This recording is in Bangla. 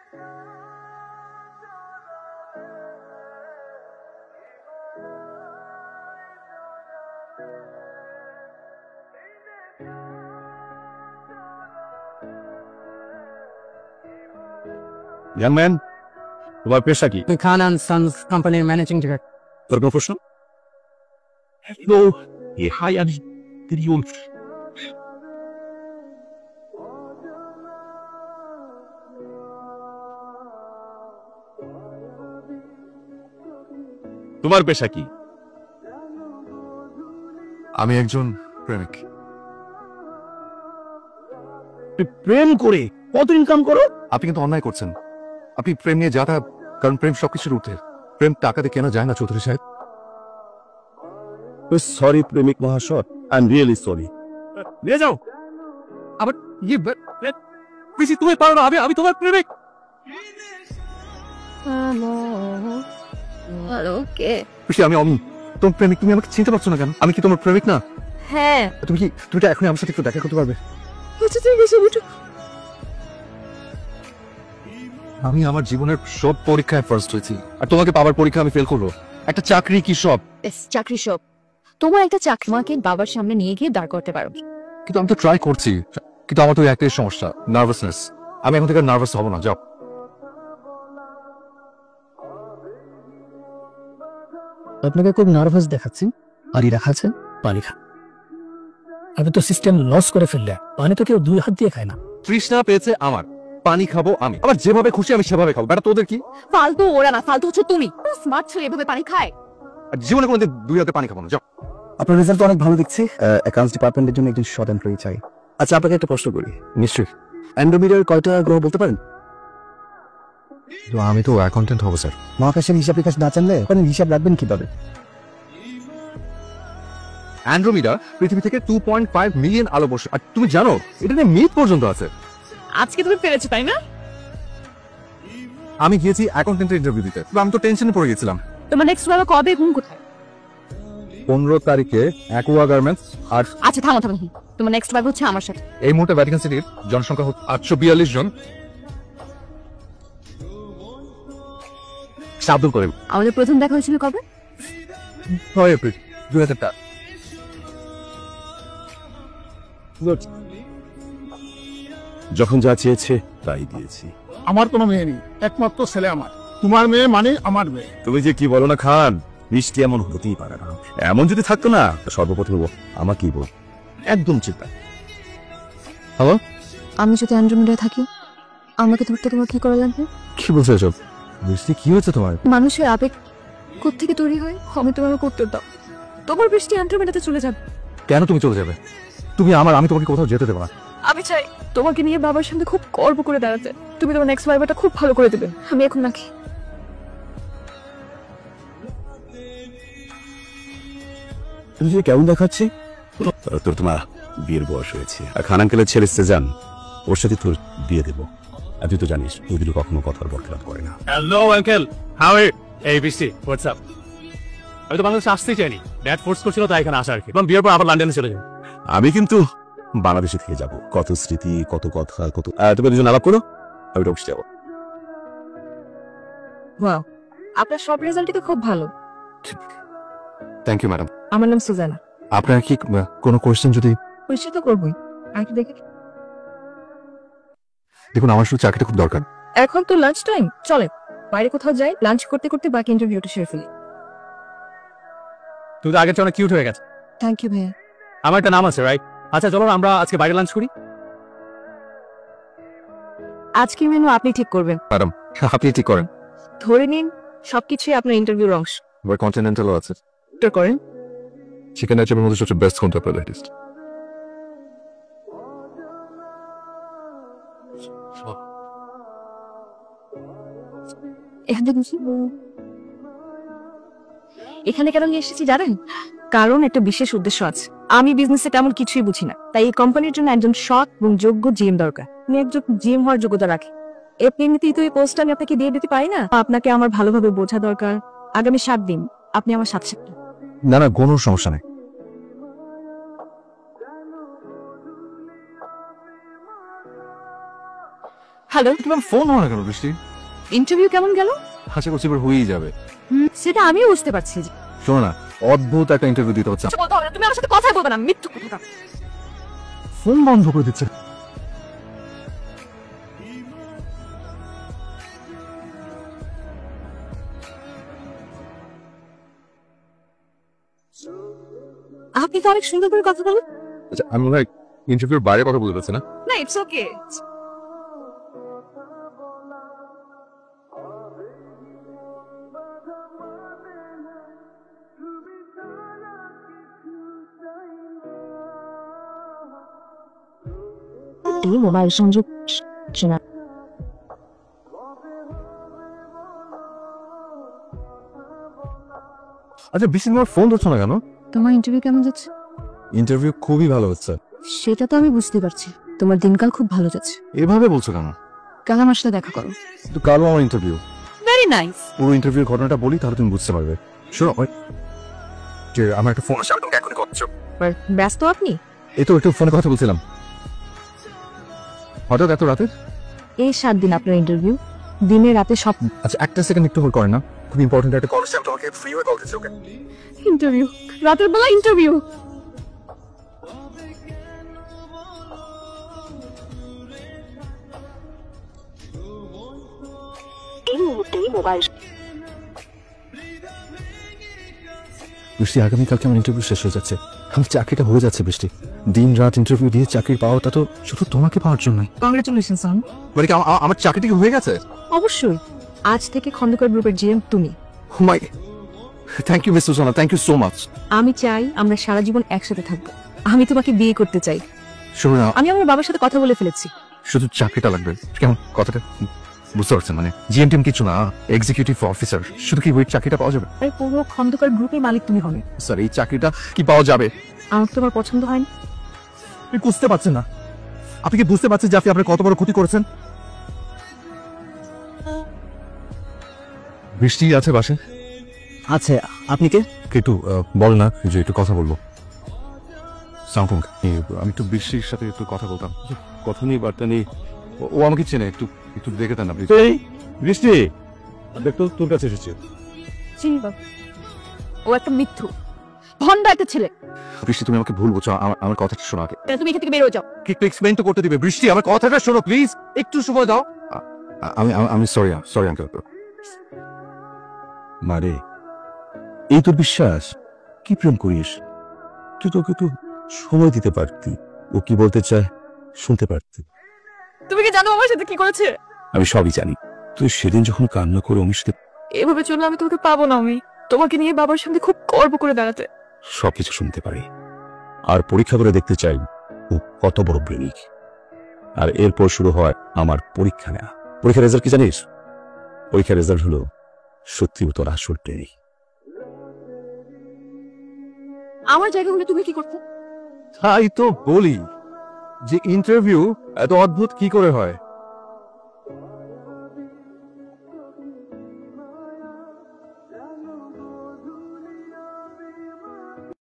Young man, তোমার পেশা কি? Khan and Sons Company Managing Director. তোর কোনো প্রশ্ন? Hello, hi, I'm Dirion. তোমার পেশা কি? আমি একজন প্রেমিক। প্রেম করে কত ইনকাম করো? আপনি কিন্তু অন্যায় করছেন। আপনি প্রেম নিয়ে যাতা, কারণ প্রেম সবকিছুর ঊর্ধ্বে। প্রেম টাকা দিয়ে কেনা যায় না চৌধুরী সাহেব। সরি প্রেমিক মহাশয়, আই এম রিয়েলি সরি। নিয়ে যাও। আবার পিসি তুমি পারো না, আমি তোমার প্রেমিক। হ্যালো, কে? পিসি আমি অমি, তোমার প্রেমিক। তুমি আমাকে চিনতে পারছো না কেন? আমি কি তোমার প্রেমিক না? হ্যাঁ। তুমি এখনই আমার সাথে একটু দেখা করতে পারবে? আচ্ছা ঠিক আছে, বুঝো। আমি আমার জীবনের সব পরীক্ষায় ফার্স্ট হয়েছি, আর তোমাকে পাবার পরীক্ষা আমি ফেল করবো? একটা চাকরি কি সব? চাকরি সব? তোমার একটা চাকরি মাকে বাবার সামনে নিয়ে গিয়ে দাঁড় করতে পারো। কিন্তু আমি তো ট্রাই করছি, কিন্তু আমার তো একটাই সমস্যা, নার্ভাসনেস। আমি এখন থেকে নার্ভাস হব না। যাও। আপনাকে খুব নার্ভাস দেখাচ্ছি। পানি রাখা আছে, পানি খা। আপনি তো সিস্টেম লস করে ফেললে। পানি তো কেউ 2 হাত দিয়ে খায় না। তৃষ্ণা পেয়েছে আমার, পানি খাবো আমি। আবার যেভাবে খুশি আমি সেভাবে খাবো। বেটা তোদের কি? ফালতু ওরা না, ফালতু হচ্ছে তুমি। স্মার্ট ছেলে এভাবে পানি খায়? আর জীবনে কোনোদিন 2 হাতে পানি খাবো না। যাও। আপনার রেজাল্ট অনেক ভালো দেখছি। অ্যাকাউন্টস ডিপার্টমেন্টের জন্য একজন শর্ট এমপ্লয়ি চাই। আচ্ছা, আপনাকে একটা প্রশ্ন করি। নিশ্চয়ই। অ্যান্ড্রোমিটার কয়টা গ্রহ বলতে পারেন? তো আমি তো অ্যাকাউন্টেন্ট হবো স্যার। মহাকাশের হিসাব নিকাশ না জানলে ওখানে হিসাব রাখবেন কিভাবে? অ্যান্ড্রোমিডা পৃথিবী থেকে 2.5 মিলিয়ন আলোবর্ষ। আর তুমি জানো এটা নিয়ে মিথ পর্যন্ত আছে। আজকে তুমি পেরেছো, তাই না? আমি গিয়েছি অ্যাকাউন্টেন্টের ইন্টারভিউ দিতে, আমি তো টেনশনে পড়ে গেছিলাম। তোমার নেক্সট বাবা কবে, ঘুম কোথায়? 15 তারিখে অ্যাকোয়া গার্মেন্টস। আর আচ্ছা থামো। তোমার নেক্সট বাবা হচ্ছে আমার সাথে। এই মুহূর্তে ভ্যাটিকান সিটির জনসংখ্যা 842 জন। আব্দুল করিম। আমাদের প্রথম দেখা হয়েছিল কবে? 6 এপ্রিল 2004। যখন যা চেয়েছে তাই দিয়েছি। আমার কোনো মেয়ে নেই, একমাত্র ছেলে আমার। তোমার মেয়ে মানে আমার মেয়ে। তুমি যে কি বলো না খান, মিষ্টি এমন হতেই পারে না। এমন যদি থাকতো না, সর্বপ্রথম আমাকেই বল। একদম চিন্তা। হ্যালো, আমি যদি অ্যান্ড্রোমিডায় থাকি, আমাকে ধরতে তোমার কি করা লাগবে? কি বলছো এসব? বৃষ্টি কি হয়েছে তোমার? মানুষের আবেগ কোত্থেকে তৈরি হয় আমি তোমাকে করতে দাও। তোমার বৃষ্টি অ্যান্ড্রোমিডাতে চলে যাবে। কেন তুমি চলে যাবে? তুমি আমার, আমি তোমাকে কোথাও যেতে দেবো না। আমি চাই তোমাকে নিয়ে বাবার সামনে খুব গর্ব করে দাঁড়াতে। তুমি তোমার নেক্সট ভাইবাটা খুব ভালো করে দেবে। আমি এখন নাকি তুমি যে কেমন দেখাচ্ছি? তোর তোমার বিয়ের বয়স হয়েছে, আর খান আঙ্কেলের ছেলে সেজান, ওর সাথে তোর বিয়ে দেবো। আর তুই তো জানিস ওদের কখনো কথার বরখেলাপ করে না। Hello uncle, how are you? এই বৃষ্টি, হোয়াটস আপ? আমি তো বাংলাদেশে আসতেই চাইনি, ড্যাড ফোর্স করছিল তাই এখানে আসা আর কি। বিয়ের পর আবার লন্ডনে চলে যাই। আমি কিন্তু বাংলাদেশে থেকে যাব। কত স্মৃতি, কত কথা, কত। তুমি দুজন আলাপ করো, আমি অফিসে যাবো। ওয়াও, আপনার সব রেজাল্টই তো খুব ভালো। Thank you madam. আমার নাম সুজানা। আপনার কি কোনো কোয়েশ্চেন? যদি পরিচয় তো করবই, আর কি দেখে। দেখুন, আমার শুধু চাকরিটা খুব দরকার। এখন তো লাঞ্চ টাইম, চলে বাইরে কোথাও যাই, লাঞ্চ করতে করতে বাকি ইন্টারভিউটা সেরে ফেলি। তুই তো আগের চেয়ে অনেক কিউট হয়ে গেছে। থ্যাংক ইউ ভাইয়া। আমার একটা নাম আছে, রাইট? আচ্ছা চলো আমরা আজকে বাইরে লাঞ্চ করি। আজকে মেনু আপনি ঠিক করবেন ম্যাডাম, আপনি ঠিক করেন। ধরে নিন সবকিছুই আপনার ইন্টারভিউর অংশ। আবার কন্টিনেন্টালও আছে। এটা করেন। চিকেন আইটেমের মধ্যে সবচেয়ে বেস্ট কোনটা আপনার লেটেস্ট? এখানে কেন নিয়ে এসেছি জানেন? কারণ একটা বিশেষ উদ্দেশ্য আছে। আমি বিজনেসে তেমন কিছুই বুঝি না, তাই এই কোম্পানির জন্য একজন সৎ এবং যোগ্য জিএম দরকার। আপনি একজন জিএম হওয়ার যোগ্যতা রাখে। এমনিতেই তো এই পোস্টটা আমি আপনাকে দিয়ে দিতে পারি না। আপনাকে আমার ভালোভাবে বোঝা দরকার। আগামী 7 দিন আপনি আমার সাথে সাথে। না, কোনো সমস্যা নেই। হ্যালো, তোমার ফোন হয় না কেন বৃষ্টি? ইন্টারভিউ কেমন গেল? আশা করছি এবার হয়েই যাবে। সেটা আমিও বুঝতে পারছি। শোনো না, অদ্ভুত একটা ইন্টারভিউ দিতে হচ্ছে। বলতে হবে না, তুমি আমার সাথে কথা বলবে না, মিথ্যু কথা। ফোন বন্ধ করে দিচ্ছে। আপনি তো অনেক সুন্দর করে কথা বলেন। আচ্ছা, আমি মনে হয় ইন্টারভিউর বাইরে কথা বলতে পারছি না। না, ইটস ওকে। মোবাইল সংযোগ শোনা। আচ্ছা বৃষ্টি, তোমার ফোন ধরছো না কেন? তোমার ইন্টারভিউ কেমন যাচ্ছে? ইন্টারভিউ খুবই ভালো হচ্ছে। সেটা তো আমি বুঝতে পারছি, তোমার দিনকাল খুব ভালো যাচ্ছে। এভাবে বলছো কেন? কাল আমার সাথে দেখা করো। তো কালও আমার ইন্টারভিউ। Very nice. পুরো ইন্টারভিউর ঘটনাটা বলি, তাহলে তুমি বুঝতে পারবে। শোনো, যে আমার একটা ফোন আসে, আমি তোমাকে এখনই করছো। ব্যস্ত আপনি? এই তো একটু ফোনে কথা বলছিলাম। হঠাৎ এত রাতে? এই 7 দিন আপনার ইন্টারভিউ, দিনে রাতে সব। আচ্ছা একটা সেকেন্ড একটু হোল্ড করেন না, খুব ইম্পর্টেন্ট একটা কল আসছে, আমি তোমাকে ফ্রি হয়ে কল দিচ্ছি। ওকে? ইন্টারভিউ, রাতের বেলা ইন্টারভিউ। বৃষ্টি, আগামীকালকে আমার ইন্টারভিউ শেষ হয়ে যাচ্ছে। আমার চাকরিটা হয়ে যাচ্ছে বৃষ্টি। দিন রাত ইন্টারভিউ দিয়ে চাকরি পাওয়াটা তো শুধু তোমাকে পাওয়ার জন্যই। কংগ্রেচুলেশন সন। মানে কি আমার চাকরিটা কি হয়ে গেছে? অবশ্যই, আজ থেকে খন্দকার গ্রুপের জিএম তুমি। Oh my, thank you miss Sujana, thank you so much. আমি চাই আমরা সারা জীবন একসাথে থাকবো। আমি তোমাকে বিয়ে করতে চাই। শোনো না, আমি আমার বাবার সাথে কথা বলে ফেলেছি। শুধু চাকরিটা লাগবে। কেমন কথাটা বুঝতে পারছেন? মানে জিএম টিম কিছু না, এক্সিকিউটিভ অফিসার। শুধু কি ওই চাকরিটা পাওয়া যাবে? আরে পুরো খন্দকার গ্রুপের মালিক তুমি হবে। স্যার, এই চাকরিটা কি পাওয়া যাবে? আমার তোমার পছন্দ হয়নি? আপনি বুঝতে পারছেন না? আপনি কি বুঝতে পারছেন যে আপনি আপনার কত বড় ক্ষতি করেছেন? বৃষ্টি আছে বাসে? আছে। আপনি কে? একটু বল না, যে একটু কথা বলবো। সাউন্ড, আমি একটু বৃষ্টির সাথে একটু কথা বলতাম। কথা নেই, বার্তা নেই। ও আমাকে চেনে, একটু একটু দেখে দেন আপনি। এই বৃষ্টি, দেখতো তোর কাছে এসেছে। চিনি বাবা, ও একটা মিথ্যু, ভন্ডা একটা ছেলে। বৃষ্টি, তুমি আমাকে ভুল বলছো, আমার কথাটা শোনো আগে। তুমি এখান থেকে বের হয়ে যাও। একটু এক্সপ্লেইন তো করতে দিবে। বৃষ্টি, আমার কথাটা শোনো প্লিজ, একটু সময় দাও। আমি সরি আঙ্কেল। মারে, এই তোর বিশ্বাস? কি প্রেম করিস তুই? তোকে তো সময় দিতে পারতি, ও কি বলতে চায় শুনতে পারতি। তুমি কি জানো আমার সাথে কি করেছে? আমি সবই জানি। তুই সেদিন যখন কান্না করে অমির সাথে, এভাবে চললে আমি তোমাকে পাবো না। আমি তোমাকে নিয়ে বাবার সঙ্গে খুব গর্ব করে বেড়াতে। সবকিছু শুনতে পারি, আর পরীক্ষা করে দেখতে চাই ও কত বড় প্রেমিক। আর এরপর শুরু হয় আমার পরীক্ষা নেওয়া। পরীক্ষার রেজাল্ট কি জানিস? পরীক্ষার রেজাল্ট হলো সত্যি তোর আসল প্রেমিক। আমার জায়গা হলে তুমি কি করতে? তাই তো বলি যে ইন্টারভিউ এত অদ্ভুত কি করে হয়।